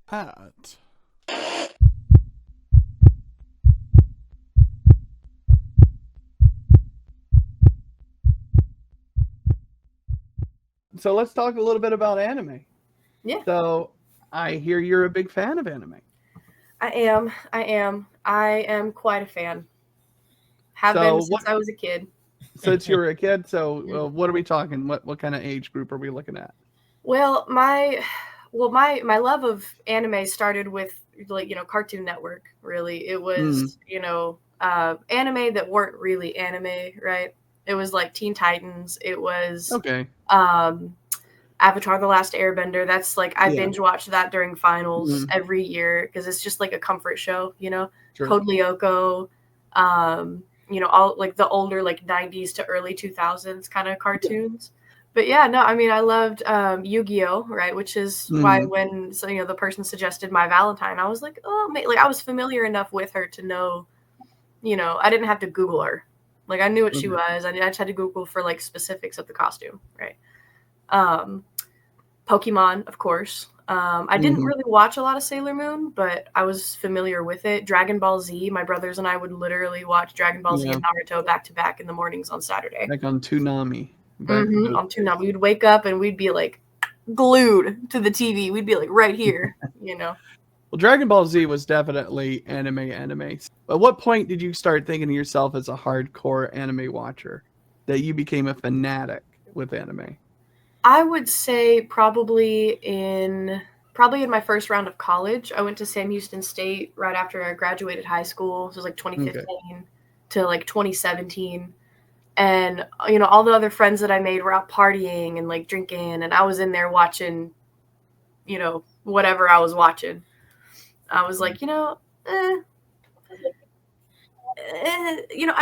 Hat. So let's talk a little bit about anime. Yeah. So I hear you're a big fan of anime. I am quite a fan. Have been since I was a kid. Since you were a kid, so what are we talking? What kind of age group are we looking at? Well, my love of anime started with Cartoon Network. Really, it was anime that weren't really anime, right? It was like Teen Titans. It was Okay. Avatar: The Last Airbender. That's like I binge watched that during finals every year because it's just like a comfort show, Sure. Code Lyoko, all like the older like 90s to early 2000s kind of cartoons. But yeah, no, I mean I loved Yu-Gi-Oh, right? Which is why when the person suggested My Valentine, I was like, oh, like I was familiar enough with her to know, I didn't have to Google her. Like I knew what she was. I just had to Google for like specifics of the costume, right? Pokemon, of course. I didn't really watch a lot of Sailor Moon, but I was familiar with it. Dragon Ball Z, my brothers and I would literally watch Dragon Ball Z and Naruto back to back in the mornings on Saturday. Like on Toonami. On Toonami. We'd wake up and we'd be like glued to the TV. We'd be like right here, Well, Dragon Ball Z was definitely anime. At what point did you start thinking of yourself as a hardcore anime watcher? That you became a fanatic with anime? I would say probably in my first round of college. I went to Sam Houston State right after I graduated high school. It was like 2015 to like 2017. And, all the other friends that I made were out partying and like drinking. And I was in there watching, whatever I was watching. I was like, I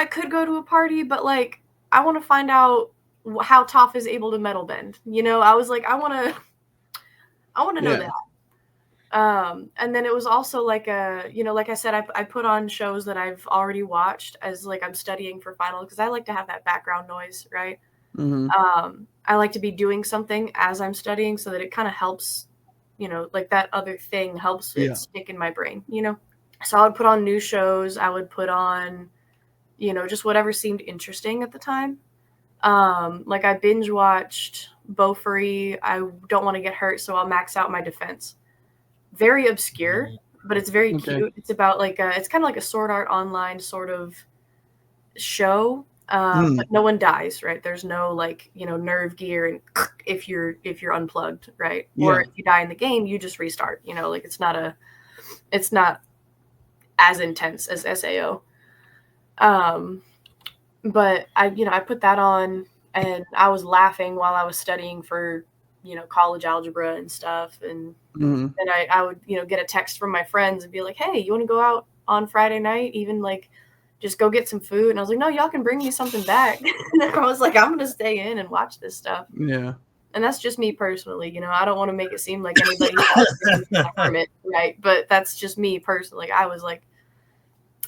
could go to a party, but like, I want to find out how Toph is able to metal bend. I was like, I want to know that. And then it was also like like I said, I put on shows that I've already watched as like I'm studying for final because I like to have that background noise, right? I like to be doing something as I'm studying so that it kind of helps, like that other thing helps it stick in my brain, So I would put on new shows. I would put on, just whatever seemed interesting at the time. Like I binge watched Beaufry. I don't want to get hurt, so I'll max out my defense. Very obscure, but it's very cute. It's about like it's kind of like a Sword Art Online sort of show, but no one dies, right? There's no like nerve gear and if you're unplugged, right? Or if you die in the game, you just restart. Like it's not as intense as SAO. But I put that on and I was laughing while I was studying for college algebra and stuff, and I would get a text from my friends and be like, hey, you want to go out on Friday night, even like just go get some food? And I was like, no, y'all can bring me something back. And I was like, I'm gonna stay in and watch this stuff. And that's just me personally. I don't want to make it seem like anybody else is a hermit, right? But that's just me personally. I was like,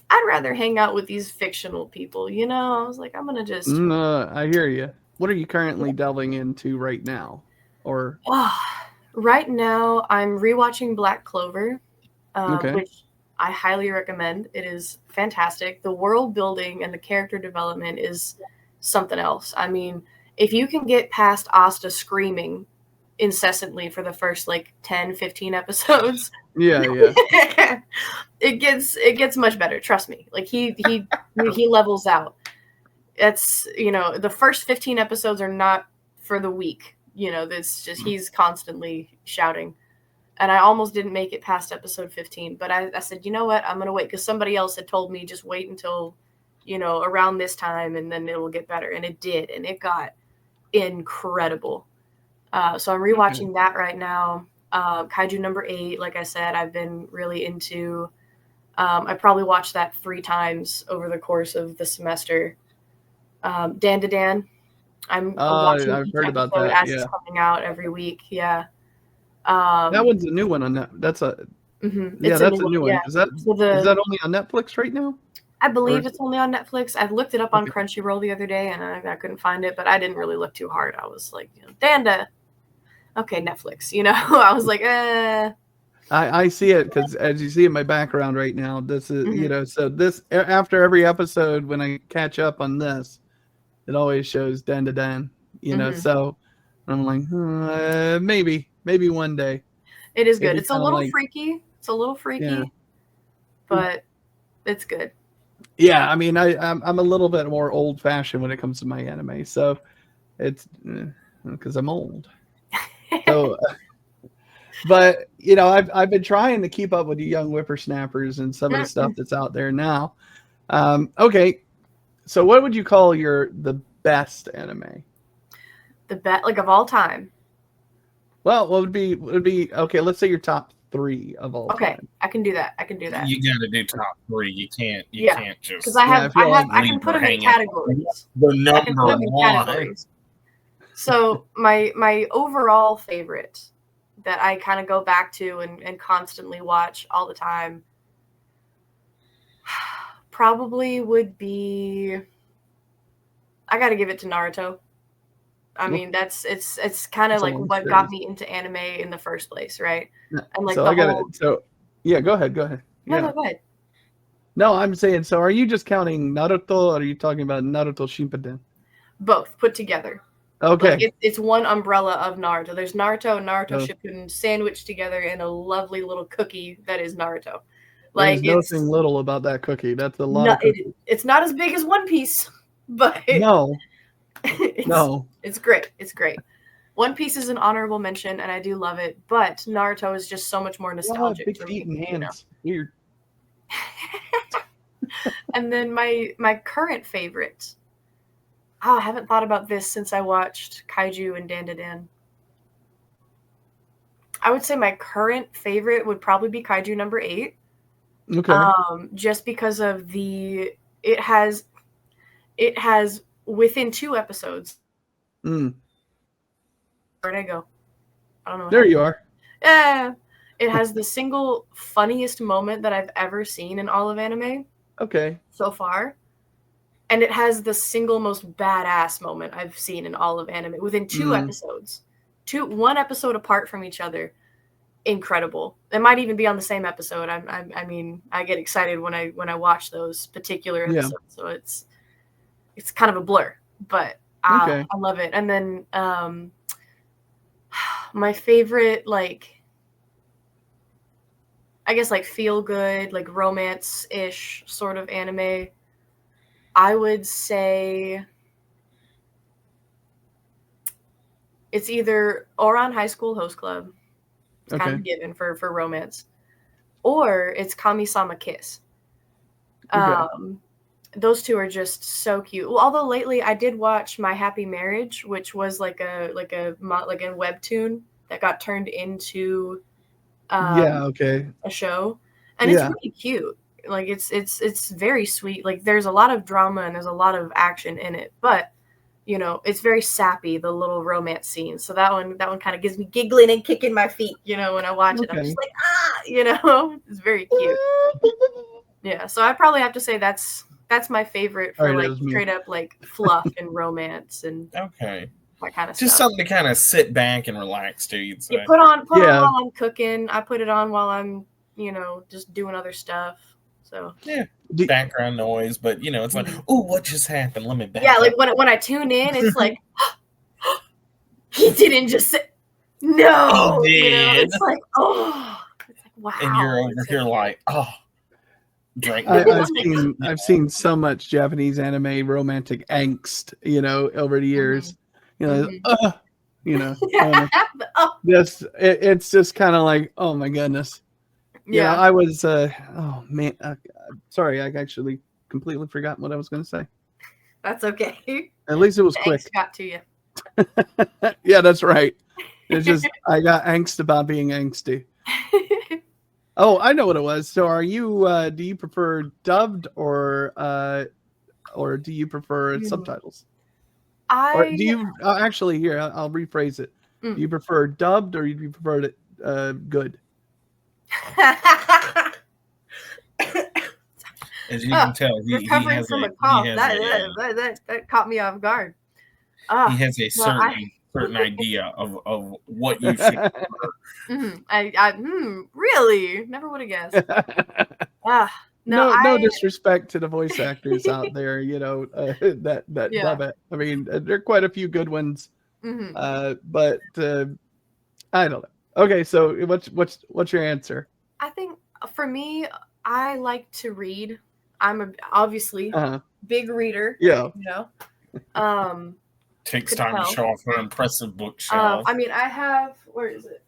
I'd rather hang out with these fictional people, I was like, I'm gonna just I hear you. What are you currently delving into right now? Or right now I'm rewatching Black Clover, which I highly recommend. It is fantastic. The world building and the character development is something else. I mean, if you can get past Asta screaming incessantly for the first like 10-15 episodes, it gets much better, trust me. Like he levels out. It's the first 15 episodes are not for the weak. That's just he's constantly shouting. And I almost didn't make it past episode 15, but I said, you know what, I'm gonna wait, because somebody else had told me just wait until around this time and then it will get better. And it did, and it got incredible. So I'm rewatching that right now. Kaiju number 8, like I said, I've been really into. I probably watched that 3 times over the course of the semester. Dan to Dan. I'm watching I've heard about episode that. as it's coming out every week. Yeah. That one's a new one on that. That's a that's a new one. Yeah. Is that only on Netflix right now? I believe it's only on Netflix. I looked it up on Crunchyroll the other day and I couldn't find it, but I didn't really look too hard. I was like, Danda. okay, Netflix. I was like, I see it because as you see in my background right now, this is so this after every episode when I catch up on this, it always shows Dan to Dan. So I'm like maybe one day. It is It'd good. be It's a kinda little like, freaky. It's a little freaky, yeah. but it's good. Yeah, I mean, I'm a little bit more old fashioned when it comes to my anime, so it's because I'm old. So, but I've been trying to keep up with the young whippersnappers and some of the stuff that's out there now. Okay, so what would you call the best anime? The best, like, of all time. Well, what would be okay? Let's say your top 3 of all time. I can do that. You got to do top 3. You can't just because I can put them in categories. The number one. So my overall favorite that I kind of go back to and constantly watch all the time probably would be, I got to give it to Naruto. I mean, it's kind of like what got me into anime in the first place, right? And like so I got it. So yeah, go ahead. No, go ahead. No, I'm saying, so are you just counting Naruto, or are you talking about Naruto Shippuden? Both put together. Okay. Like it's one umbrella of Naruto. There's Naruto and Naruto Shippuden sandwiched together in a lovely little cookie that is Naruto. Like, there's nothing little about that cookie. That's a lot of cookie. It's not as big as One Piece, but no. It's great. It's great. One Piece is an honorable mention, and I do love it. But Naruto is just so much more nostalgic. Big feet and hands. Weird. And then my current favorite. Oh, I haven't thought about this since I watched Kaiju and Dan to Dan. I would say my current favorite would probably be Kaiju number 8. Okay. Just because of it has within 2 episodes. Where'd I go? I don't know. There you are. Yeah. It has the single funniest moment that I've ever seen in all of anime. Okay. So far. And it has the single most badass moment I've seen in all of anime within 2 episodes. 1 episode apart from each other. Incredible. It might even be on the same episode. I mean, I get excited when I watch those particular episodes. So it's kind of a blur, but I love it. And then my favorite, like, I guess, like, feel good, like romance-ish sort of anime, I would say it's either Ouran High School Host Club. It's kind of given for romance, or it's Kami-sama Kiss. Those 2 are just so cute. Well, although lately I did watch My Happy Marriage, which was like a webtoon that got turned into a show, and it's really cute. Like it's very sweet. Like there's a lot of drama and there's a lot of action in it, but it's very sappy, the little romance scenes. So that one kind of gives me giggling and kicking my feet, when I watch it. I'm just like, it's very cute. Yeah, so I probably have to say that's my favorite for straight up like fluff and romance and that kind of just stuff. Something to kind of sit back and relax to. You'd say. You put on while I'm cooking. I put it on while I'm just doing other stuff. So background noise, but it's like, oh, what just happened? Let me back. Yeah, like when I tune in, it's like he didn't just say no. He did. It's like, oh, it's like, wow. And you're over here like, oh. I've seen so much Japanese anime romantic angst, over the years. It's just kind of like, oh my goodness. Yeah, I was. Sorry, I actually completely forgot what I was going to say. That's okay. At least it was quick. Angst got to you. Yeah, that's right. It's just I got angst about being angsty. Oh, I know what it was. So, are you? Do you prefer dubbed or do you prefer subtitles? Or do you actually? Here, I'll rephrase it. Do you prefer dubbed or do you prefer it good? As you can tell, he has from a cough. That caught me off guard. He has a certain certain idea of what you should. Really? Never would have guessed. No disrespect to the voice actors out there, that dub it. I mean, there are quite a few good ones, but I don't know. Okay, so what's your answer? I think for me, I like to read. I'm obviously big reader. Yeah. Takes time to show off her impressive bookshelf. I mean, I have. Where is it?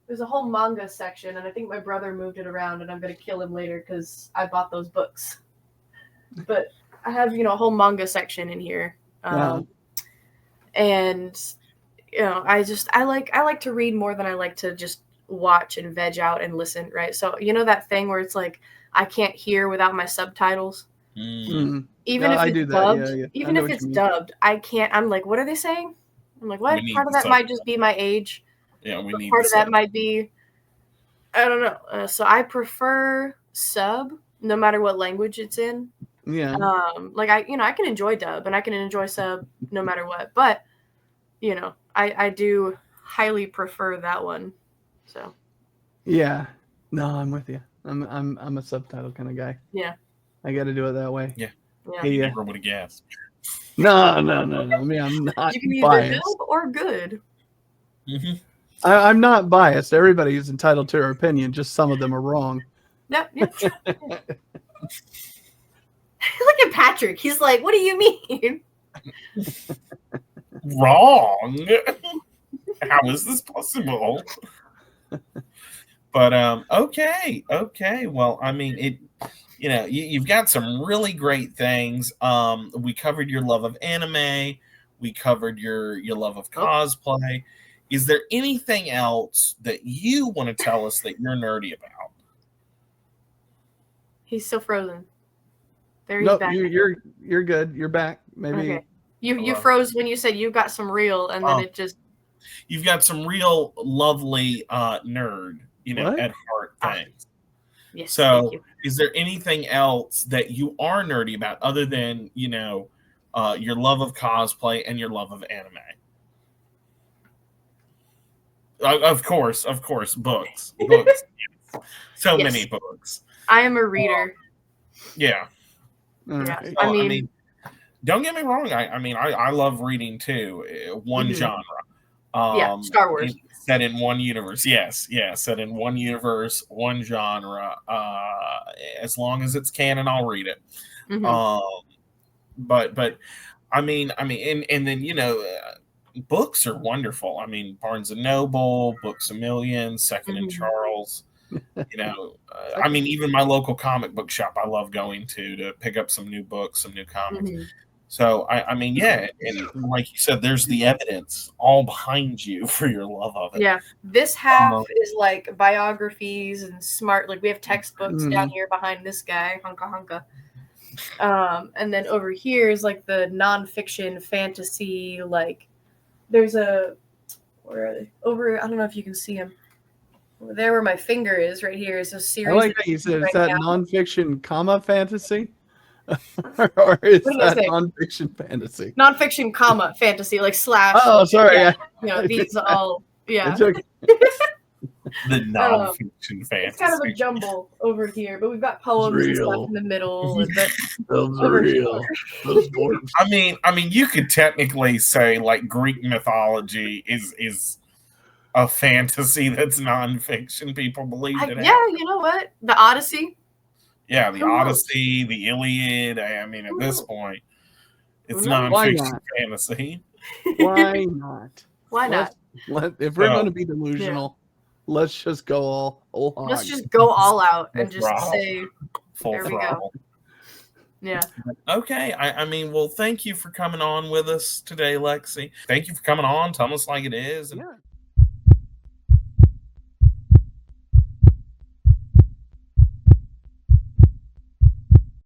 There's a whole manga section, and I think my brother moved it around, and I'm gonna kill him later because I bought those books. But I have, a whole manga section in here, and I like to read more than I like to just watch and veg out and listen, right? So that thing where it's like I can't hear without my subtitles. Even if it's dubbed, even if it's dubbed, I can't. I'm like, what are they saying? I'm like, what? Part of that might just be my age. Yeah, we need. Part of that might be, I don't know. So I prefer sub, no matter what language it's in. Yeah. I can enjoy dub and I can enjoy sub no matter what, but I do highly prefer that one. So. Yeah. No, I'm with you. I'm a subtitle kind of guy. Yeah. I got to do it that way. Yeah. Yeah. Never would have guessed. No. I mean, I'm not you can biased. Either dub or good. Mm-hmm. I'm not biased. Everybody is entitled to their opinion. Just some of them are wrong. Yep. Look at Patrick. He's like, what do you mean? Wrong? How is this possible? But okay. Well, I mean, you've got some really great things. We covered your love of anime. We covered your love of cosplay. Is there anything else that you want to tell us that you're nerdy about? He's still frozen. There he's back. You're good. You're back. Maybe okay. You froze when you said you got some real, and then it just. You've got some real lovely nerd, at heart things. Yes. So, is there anything else that you are nerdy about other than your love of cosplay and your love of anime? Of course, books. Yes. So many books. I am a reader. Yeah. Yeah. So, I mean, don't get me wrong. I love reading too. One genre. Star Wars. Set in one universe. Yes. Set in one universe, one genre. As long as it's canon, I'll read it. But I mean, and then books are wonderful. I mean, Barnes and Noble, Books A Million, Second and Charles. I mean, even my local comic book shop, I love going to pick up some new books, some new comics. So, I mean, yeah, and like you said, there's the evidence all behind you for your love of it. Yeah, this half is like biographies and smart. Like we have textbooks down here behind this guy, hunka. And then over here is like the nonfiction fantasy. Like there's where are they? Over, I don't know if you can see them. Over there where my finger is, right here is a series. I like that you said. Is that nonfiction, fantasy? Or is that nonfiction fantasy? Nonfiction, fantasy, like slash. Oh, sorry. Yeah. These all. Yeah. The nonfiction fantasy. It's kind of a jumble over here, but we've got poems and stuff in the middle. And those are real. Those dwarves. I mean, you could technically say like Greek mythology is a fantasy that's nonfiction. People believe it. Yeah, you know what? The Odyssey. Yeah, the Odyssey, the Iliad. I mean, at this point, it's nonfiction fantasy. Why not? Why not? If we're going to be delusional, let's just go all hog. Let's just go all out and just say, full there throttle. We go. Yeah. Okay. I mean, well, thank you for coming on with us today, Lexi. Thank you for coming on. Tell us like it is. Yeah.